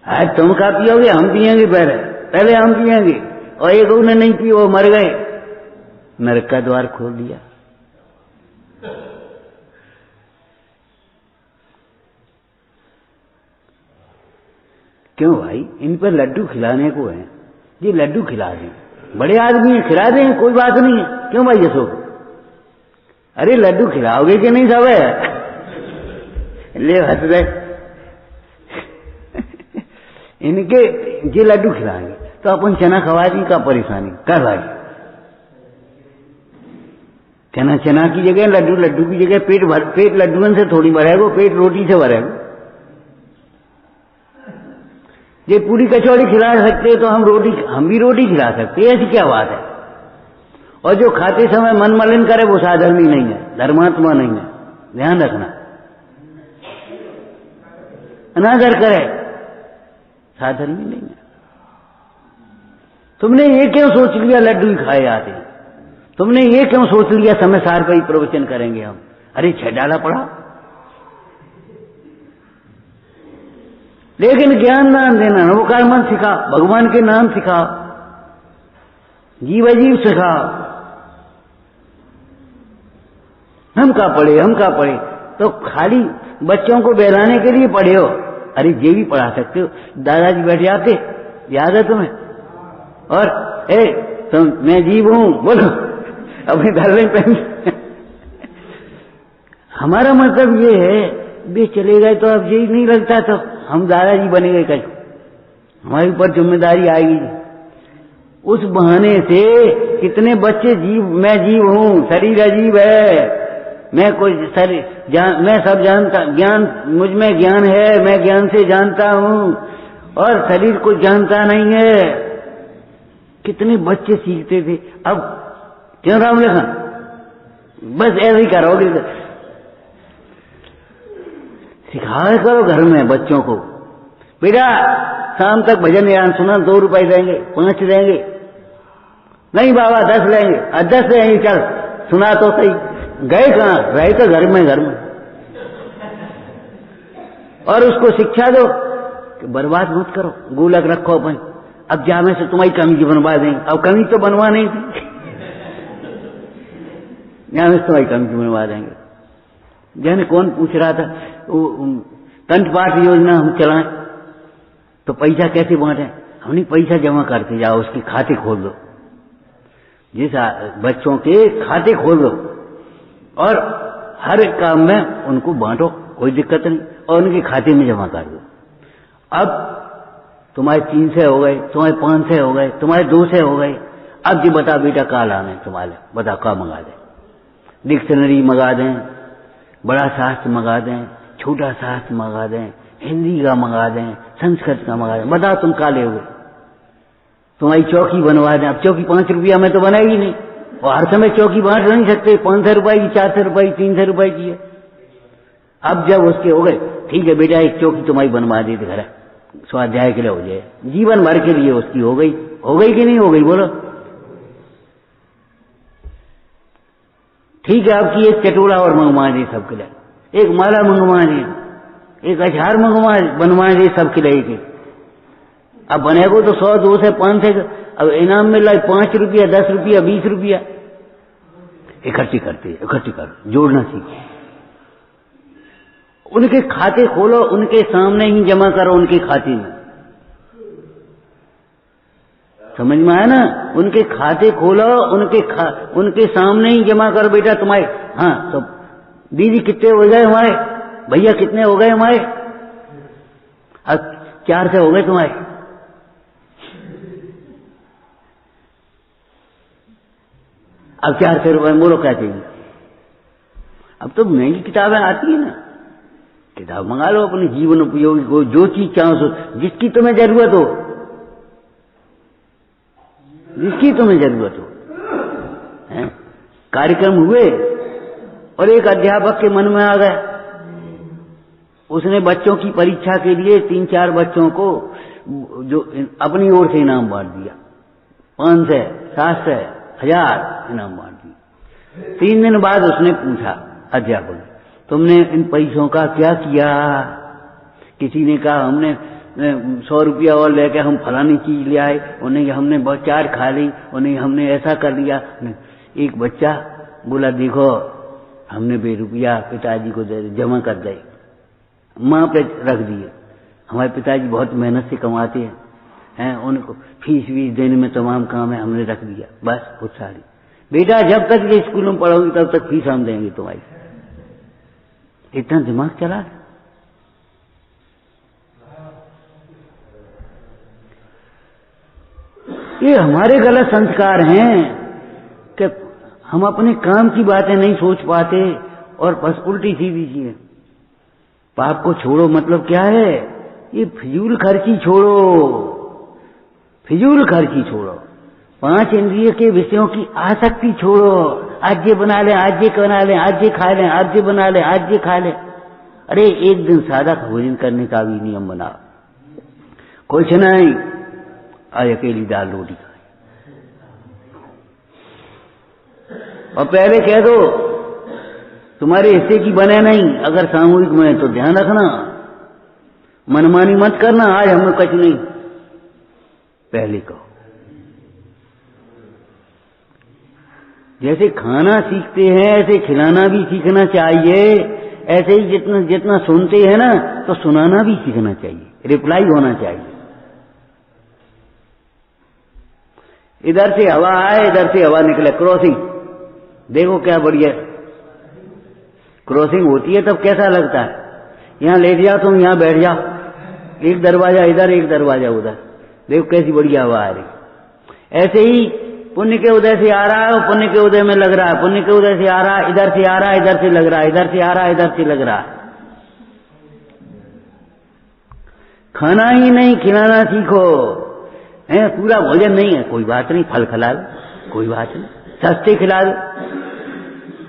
आज तुम का पियोगे, हम पिएंगे, पहले हम पिएंगे, और एक ने नहीं पी, वो मर गए। नरक का द्वार खोल दिया। क्यों भाई? इन पर लड्डू खिलाने को है, ये लड्डू खिला दें, बड़े आदमी खिला दें, कोई बात नहीं है। क्यों भाई यशो? अरे लड्डू खिलाओगे कि नहीं सब है? ले हंस रहे इनके ये लड्डू खिलाएंगे तो अपन चना खवा दी, का परेशानी कर भाई। चना की जगह लड्डू की जगह पेट लड्डुओं से थोड़ी भरेगा, पेट रोटी से भरेगा। ये पूरी कचौड़ी खिला सकते तो हम भी रोटी खिला सकते, ऐसी क्या बात है? और जो खाते समय मन मलिन करे वो साधर्मी नहीं है, धर्मात्मा नहीं है, ध्यान रखना। अनादर करे साधर्मी नहीं है। तुमने ये क्यों सोच लिया लड्डू ही खाए आते? तुमने ये क्यों सोच लिया समय सार पर ही प्रवचन करेंगे हम? अरे 6 डाला पड़ा, लेकिन ज्ञान दान देना, नवकार मन सिखाओ, भगवान के नाम सिखाओ, जीव अजीव सिखाओ। हम का पढ़े तो खाली बच्चों को बहलाने के लिए पढ़े हो? अरे ये भी पढ़ा सकते हो। दादाजी बैठ जाते, याद है तुम्हें? और तुम मैं जीव हूं बोलो, अपने घर में पहन। हमारा मतलब ये है, वे चले गए तो अब यही नहीं लगता तो हम दादाजी बने गए कैसे? हमारे ऊपर जिम्मेदारी आएगी। उस बहाने से कितने बच्चे मैं जीव हूं, शरीर अजीब है, मैं कोई मैं सब जानता, ज्ञान मुझ में ज्ञान है, मैं ज्ञान से जानता हूं, और शरीर को जानता नहीं है। कितने बच्चे सीखते थे। अब क्यों राम लखन, बस ऐसे ही करोगे, सिखाया करो घर में बच्चों को। बेटा शाम तक भजन यान सुना, 2 रुपए देंगे, 5 देंगे। नहीं बाबा 10 लेंगे, 10 लेंगे, चल सुना तो सही। गए कहां? रहे तो घर में। और उसको शिक्षा दो कि बर्बाद मत करो, गुलक रखो अपन। अब जामे से तुम्हारी कमीज बनवा देंगे। अब कमीज तो बनवा नहीं थी, जामे से तुम्हारी कमीज बनवा देंगे। जाने कौन पूछ रहा था, कंठपाठ योजना हम चलाएं तो पैसा कैसे बांटे? हमने पैसा जमा करते जाओ, उसके खाते खोल दो, जिस बच्चों के खाते खोल दो, और हर काम में उनको बांटो, कोई दिक्कत नहीं, और उनके खाते में जमा कर दो। अब तुम्हारे 300 हो गए, तुम्हारे 500 हो गए, तुम्हारे 200 हो गए। अब जी बता बेटा का लाना तुम्हारे, बता का मंगा दें? डिक्शनरी मंगा दें, बड़ा शास्त्र मंगा दें, छोटा शास्त्र मंगा दें, हिंदी का मंगा दें, संस्कृत का मंगा दें, बताओ तुम का ले? तुम्हारी चौकी बनवा दें। अब चौकी 5 रुपया में तो बनाएगी नहीं, और हर समय चौकी बांट नहीं सकते। 500 रुपए की, 400 रुपए की, 300 रुपए की है। अब जब उसके हो गए, ठीक है बेटा एक चौकी तुम्हारी बनवा दी, घर स्वाध्याय के लिए हो जाए, जीवन भर के लिए उसकी हो गई कि नहीं हो गई? बोलो ठीक है। आपकी एक चटोरा और मंगवा दी सबके लिए, एक माला मंगवा दी, एक अचार बनवा दी सबके लिए। अब बनेगो तो 100, 200, 500, अब इनाम मिल रहा है 5 रुपया, 10 रुपया, 20 रुपया। इकट्ठी कर, जोड़ना सीखो। उनके खाते खोलो, उनके सामने ही जमा करो, उनके खाते में। समझ में आया ना? उनके खाते खोलो, उनके सामने ही जमा करो। बेटा तुम्हारे, हाँ तो दीदी कितने हो गए हमारे, भैया कितने हो गए हमारे? अब 400 हो गए तुम्हारे। अब 400 रुपए बोलो क्या चाहिए? अब तो महंगी किताबें आती है ना, किताब मंगा लो अपने जीवन उपयोगी को, जो चीज चाहो, जिसकी तुम्हें जरूरत हो, हैं? कार्यक्रम हुए और एक अध्यापक के मन में आ गया, उसने बच्चों की परीक्षा के लिए 3-4 बच्चों को जो अपनी ओर से इनाम बांट दिया। 500, 700, 1000 इनाम बांट दिया। 3 दिन बाद उसने पूछा अध्यापक, तुमने इन पैसों का क्या किया? किसी ने कहा हमने 100 रुपया और लेके हम फलानी चीज ले आए, उन्हें हमने बहुत चार खा ली, उन्हें हमने ऐसा कर लिया। एक बच्चा बोला देखो हमने 2 रुपया पिताजी को जमा कर दे, माँ पे रख दिए। हमारे पिताजी बहुत मेहनत से कमाते हैं, उनको फीस वीस देने में तमाम काम है, हमने रख दिया, बस खुद सारी। बेटा जब तक ये स्कूल में पढ़ोगी तब तक फीस हम देंगे तुम्हारी। इतना दिमाग चला। ये हमारे गलत संस्कार हैं कि हम अपने काम की बातें नहीं सोच पाते और बस उल्टी सीधी चीजें। पाप को छोड़ो मतलब क्या है? ये फिजूल खर्ची छोड़ो, फिजूल खर्ची छोड़ो। 5 इंद्रिय के विषयों की आसक्ति छोड़ो। आज ये बना ले, आज ये बना ले, आज ये खा ले, आज ये बना ले, आज ये खा ले। अरे एक दिन सादा भोजन करने का भी नियम बनाओ। कुछ नहीं, आज अकेली दाल रोटी खाए। और पहले कह दो तुम्हारे हिस्से की बने नहीं, अगर सामूहिक में तो ध्यान रखना। मनमानी मत करना, आज हमें कुछ नहीं, पहले कहो। जैसे खाना सीखते हैं ऐसे खिलाना भी सीखना चाहिए, ऐसे ही जितना जितना सुनते हैं ना तो सुनाना भी सीखना चाहिए, रिप्लाई होना चाहिए। इधर से हवा आए, इधर से हवा निकले, क्रॉसिंग देखो क्या बढ़िया क्रॉसिंग होती है, तब कैसा लगता है। यहां लेट जाओ तुम, यहां बैठ जाओ, एक दरवाजा इधर एक दरवाजा उधर, देखो कैसी बढ़िया हवा आ रही। ऐसे ही पुण्य के उदय से आ रहा है, पुण्य के उदय में लग रहा है, पुण्य के उदय से आ रहा है, इधर से आ रहा है, इधर से लग रहा है, इधर से आ रहा है, इधर से लग रहा है। खाना ही नहीं खिलाना सीखो, है पूरा भोजन नहीं है, कोई बात नहीं, फल खिला दो, कोई बात नहीं, सस्ते खिला दो,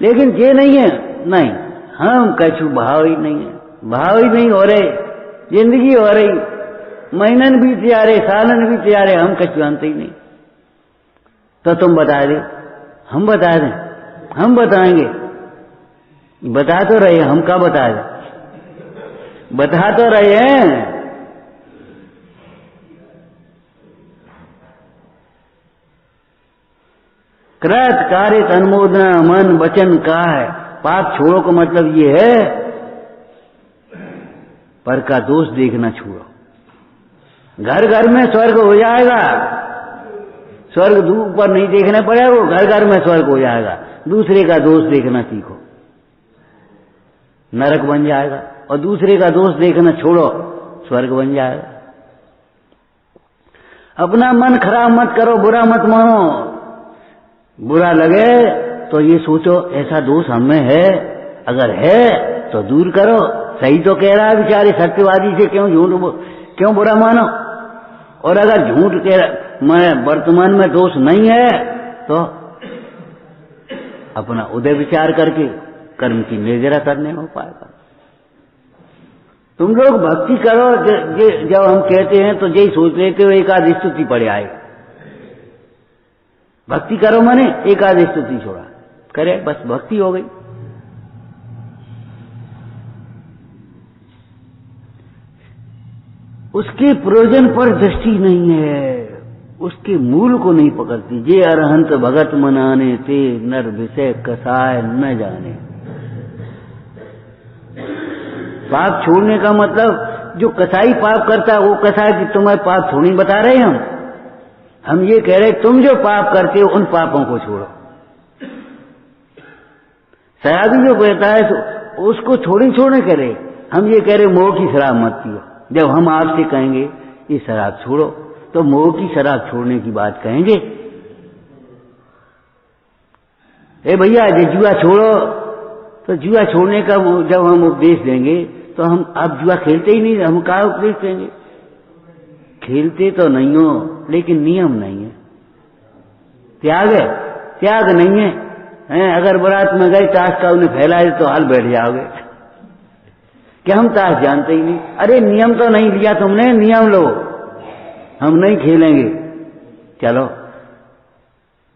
लेकिन ये नहीं है, नहीं हम कछु भाव ही नहीं है, भाव ही नहीं हो रहे, जिंदगी हो रही, महीनन बीत जा रहे, सालन बीत जा रहे, हम कछु जानते ही नहीं। तो तुम बता दे, हम बता दें, हम बताएंगे, बता तो रहे, हम क्या बता दें, बता तो रहे हैं। कृत कार्य अनुमोदना मन वचन का है, पाप छोड़ो का मतलब ये है पर का दोष देखना छोड़ो। घर घर में स्वर्ग हो जाएगा, स्वर्ग दूर पर नहीं देखना पड़ेगा, वो घर घर में स्वर्ग हो जाएगा। दूसरे का दोष देखना सीखो, नरक बन जाएगा, और दूसरे का दोष देखना छोड़ो, स्वर्ग बन जाएगा। अपना मन खराब मत करो, बुरा मत मानो, बुरा लगे तो ये सोचो ऐसा दोष हमें है, अगर है तो दूर करो। सही तो कह रहा है बेचारे, सत्यवादी से क्यों बुरा मानो, और अगर झूठ कह मैं वर्तमान में दोष नहीं है तो अपना उदय विचार करके कर्म की निर्जरा करने हो पाएगा। तुम लोग भक्ति करो, जब हम कहते हैं तो यही सोच लेते हो एकाद स्तुति पढ़े आए, भक्ति करो माने एकाद स्तुति छोड़ा करे, बस भक्ति हो गई। उसके प्रयोजन पर दृष्टि नहीं है, उसके मूल को नहीं पकड़ती। जे अरहंत भगत मनाने ते नर विषय कसाय न जाने। पाप छोड़ने का मतलब जो कसाई पाप करता है वो कसाई की तुम्हें पाप थोड़ी बता रहे हम ये कह रहे तुम जो पाप करते हो उन पापों को छोड़ो। शराबी जो कहता है तो उसको छोड़ने कह रहे, हम ये कह रहे मोह की शराब मत पियो। जब हम आपसे कहेंगे ये शराब छोड़ो तो मोह की शराब छोड़ने की बात कहेंगे। ए भैया ये जुआ छोड़ो, तो जुआ छोड़ने का जब हम उपदेश देंगे तो हम आप जुआ खेलते ही नहीं, हम क्या उपदेश देंगे? खेलते तो नहीं हो लेकिन नियम नहीं है, त्याग नहीं है। अगर बारात में गए ताश का उन्हें फैलाए तो हाल बैठ जाओगे कि हम ताश जानते ही नहीं। अरे नियम तो नहीं लिया तुमने, नियम लो, हम नहीं खेलेंगे चलो।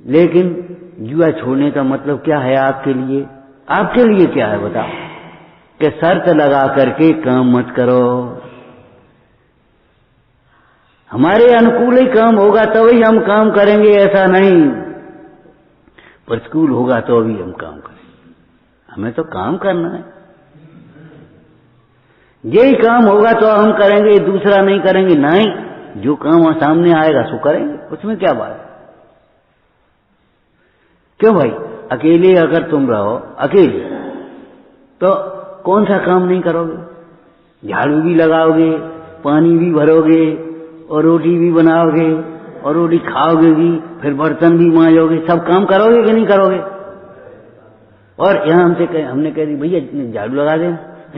लेकिन जुआ छोड़ने का मतलब क्या है आपके लिए? आपके लिए क्या है बताओ? कि शर्त लगा करके काम मत करो, हमारे अनुकूल ही काम होगा तभी हम काम करेंगे, ऐसा नहीं प्रतिकूल होगा तो भी हम काम करेंगे। हमें तो काम करना है, यही काम होगा तो हम करेंगे, दूसरा नहीं करेंगे। नहीं, जो काम सामने आएगा सो करेंगे, उसमें क्या बात है? क्यों भाई? अकेले अगर तुम रहो अकेले तो कौन सा काम नहीं करोगे? झाड़ू भी लगाओगे, पानी भी भरोगे, और रोटी भी बनाओगे, और रोटी खाओगे भी, फिर बर्तन भी मांजोगे, सब काम करोगे कि नहीं करोगे? और यहाँ हमने कह दी भैया झाड़ू लगा दें,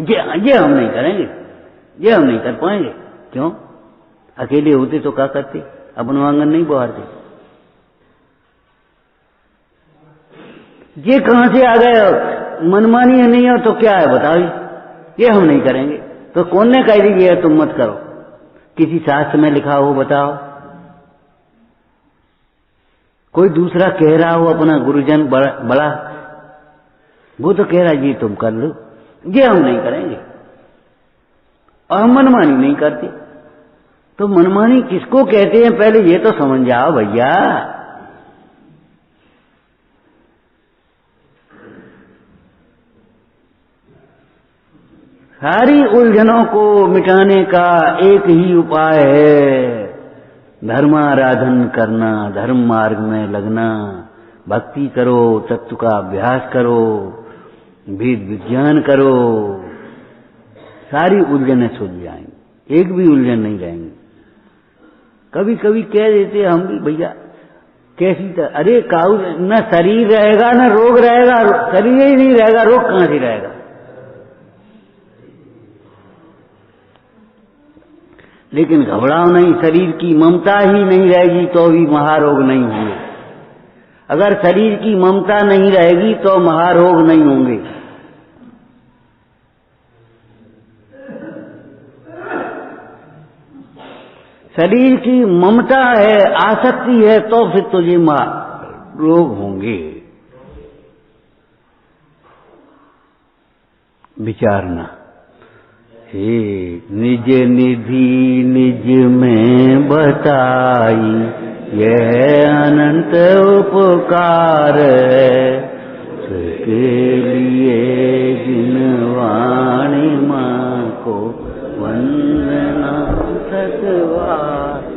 ये हम नहीं करेंगे, ये हम नहीं कर पाएंगे। क्यों? अकेले होते तो क्या करते? अपना आंगन नहीं बहारते। ये कहां से आ गए? मनमानी नहीं हो तो क्या है बताओ? ये हम नहीं करेंगे तो कौन ने कह दी तुम मत करो? किसी शास्त्र में लिखा हो बताओ? कोई दूसरा कह रहा हो, अपना गुरुजन बड़ा वो तो कह रहा है ये तुम कर लो, ये हम नहीं करेंगे। और हम मनमानी नहीं करते। तो मनमानी किसको कहते हैं पहले ये तो समझ जाओ भैया। सारी उलझनों को मिटाने का एक ही उपाय है, धर्माराधन करना, धर्म मार्ग में लगना, भक्ति करो, तत्व का अभ्यास करो, वेद विज्ञान करो, सारी उलझनें सुलझ जाएंगी, एक भी उलझन नहीं रहेंगी। कभी कभी कह देते हम भी भैया कैसी अरे काऊ न शरीर रहेगा न रोग रहेगा, शरीर ही नहीं रहेगा रोग कहां से रहेगा। लेकिन घबराओ नहीं, शरीर की ममता ही नहीं रहेगी तो भी महारोग नहीं होंगे। अगर शरीर की ममता नहीं रहेगी तो महारोग नहीं होंगे। शरीर की ममता है, आसक्ति है, तो फिर तुझे रोग होंगे। विचारना, हे निज निधि निज में बताई, यह अनंत उपकार है, उसके लिए जिनवाणी माँ को वंदना सतवार।